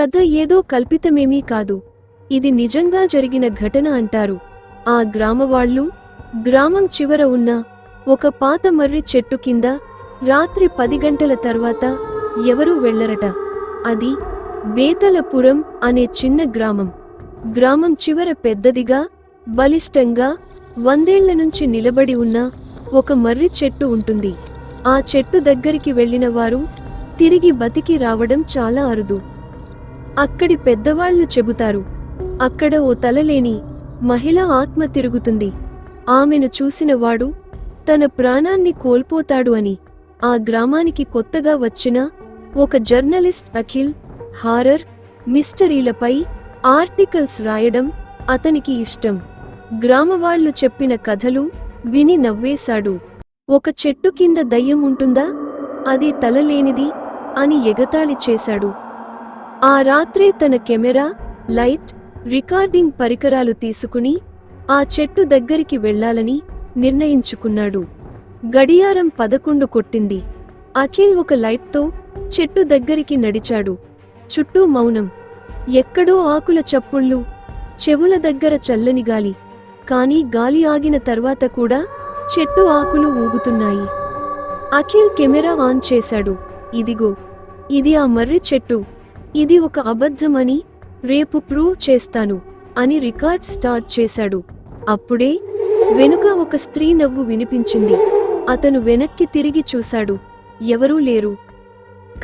కథ ఏదో కల్పితమేమీ కాదు, ఇది నిజంగా జరిగిన ఘటన అంటారు ఆ గ్రామవాళ్ళు. గ్రామం చివర ఉన్న ఒక పాత మర్రి చెట్టు కింద రాత్రి 10 గంటల తర్వాత ఎవరూ వెళ్లరట. అది బేతలపురం అనే చిన్న గ్రామం. గ్రామం చివర పెద్దదిగా, బలిష్టంగా 100 ఏళ్ల నుంచి నిలబడి ఉన్న ఒక మర్రి చెట్టు ఉంటుంది. ఆ చెట్టు దగ్గరికి వెళ్లిన వారు తిరిగి బతికి రావడం చాలా అరుదు. అక్కడి పెద్దవాళ్లు చెబుతారు, అక్కడ ఓ తలలేని మహిళ ఆత్మ తిరుగుతుంది. ఆమెను చూసినవాడు తన ప్రాణాన్ని కోల్పోతాడు అని. ఆ గ్రామానికి కొత్తగా వచ్చిన ఒక జర్నలిస్ట్ అఖిల్ హారర్, మిస్టరీలపై ఆర్టికల్స్ రాయడం అతనికి ఇష్టం. గ్రామవాళ్లు చెప్పిన కథలు విని నవ్వేశాడు. ఒక చెట్టు కింద దయ్యం ఉంటుందా, అది తలలేనిది అని ఎగతాళి చేశాడు. ఆ రాత్రే తన కెమెరా, లైట్, రికార్డింగ్ పరికరాలు తీసుకుని ఆ చెట్టు దగ్గరికి వెళ్లాలని నిర్ణయించుకున్నాడు. గడియారం 11 కొట్టింది. అఖిల్ ఒక లైట్తో చెట్టు దగ్గరికి నడిచాడు. చుట్టూ మౌనం. ఎక్కడో ఆకుల చప్పుళ్ళు, చెవుల దగ్గర చల్లని గాలి. కానీ గాలి ఆగిన తర్వాత కూడా చెట్టు ఆకులు ఊగుతున్నాయి. అఖిల్ కెమెరా ఆన్ చేశాడు. ఇదిగో, ఇది ఆ మర్రి చెట్టు. ఇది ఒక అబద్ధమని రేపు ప్రూవ్ చేస్తాను అని రికార్డ్ స్టార్ట్ చేశాడు. అప్పుడే వెనుక ఒక స్త్రీ నవ్వు వినిపించింది. అతను వెనక్కి తిరిగి చూశాడు. ఎవరూ లేరు.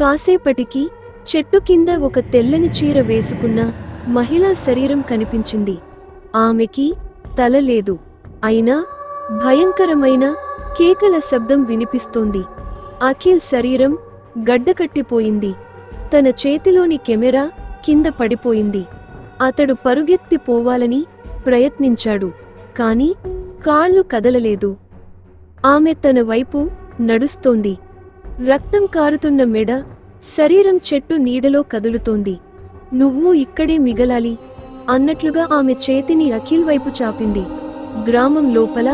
కాసేపటికి చెట్టు కింద ఒక తెల్లని చీర వేసుకున్న మహిళా శరీరం కనిపించింది. ఆమెకి తల లేదు. అయినా భయంకరమైన కేకల శబ్దం వినిపిస్తోంది. అఖిల్ శరీరం గడ్డకట్టిపోయింది. తన చేతిలోని కెమెరా కింద పడిపోయింది. అతడు పరుగెత్తి పోవాలని ప్రయత్నించాడు. కాని కాళ్ళు కదలలేదు. ఆమె తన వైపు నడుస్తోంది. రక్తం కారుతున్న మెడ, శరీరం చెట్టు నీడలో కదులుతోంది. నువ్వు ఇక్కడే మిగలాలి అన్నట్లుగా ఆమె చేతిని అఖిల్ వైపు చాపింది. గ్రామం లోపల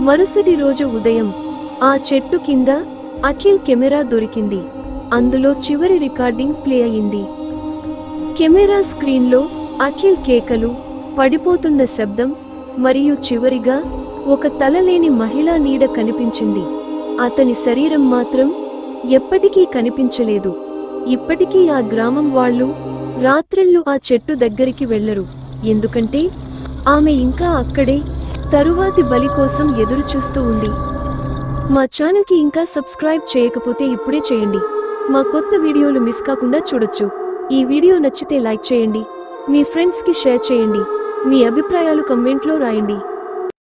మరుసటి రోజు ఉదయం ఆ చెట్టు కింద అఖిల్ కెమెరా దొరికింది. అందులో చివరి రికార్డింగ్ ప్లే అయింది. కెమెరా స్క్రీన్లో అఖిల్ కేకలు, పడిపోతున్న శబ్దం మరియు చివరిగా ఒక తలలేని మహిళా నీడ కనిపించింది. అతని శరీరం మాత్రం ఎప్పటికీ కనిపించలేదు. ఇప్పటికీ ఆ గ్రామం వాళ్ళు రాత్రిళ్ళు ఆ చెట్టు దగ్గరికి వెళ్లరు. ఎందుకంటే ఆమె ఇంకా అక్కడే తరువాతి బలి కోసం ఎదురుచూస్తూ ఉంది. మా ఛానల్కి ఇంకా సబ్స్క్రైబ్ చేయకపోతే ఇప్పుడే చేయండి. మా కొత్త వీడియోలు మిస్ కాకుండా చూడొచ్చు. ఈ వీడియో నచ్చితే లైక్ చేయండి, మీ ఫ్రెండ్స్కి షేర్ చేయండి, మీ అభిప్రాయాలు కమెంట్లో రాయండి.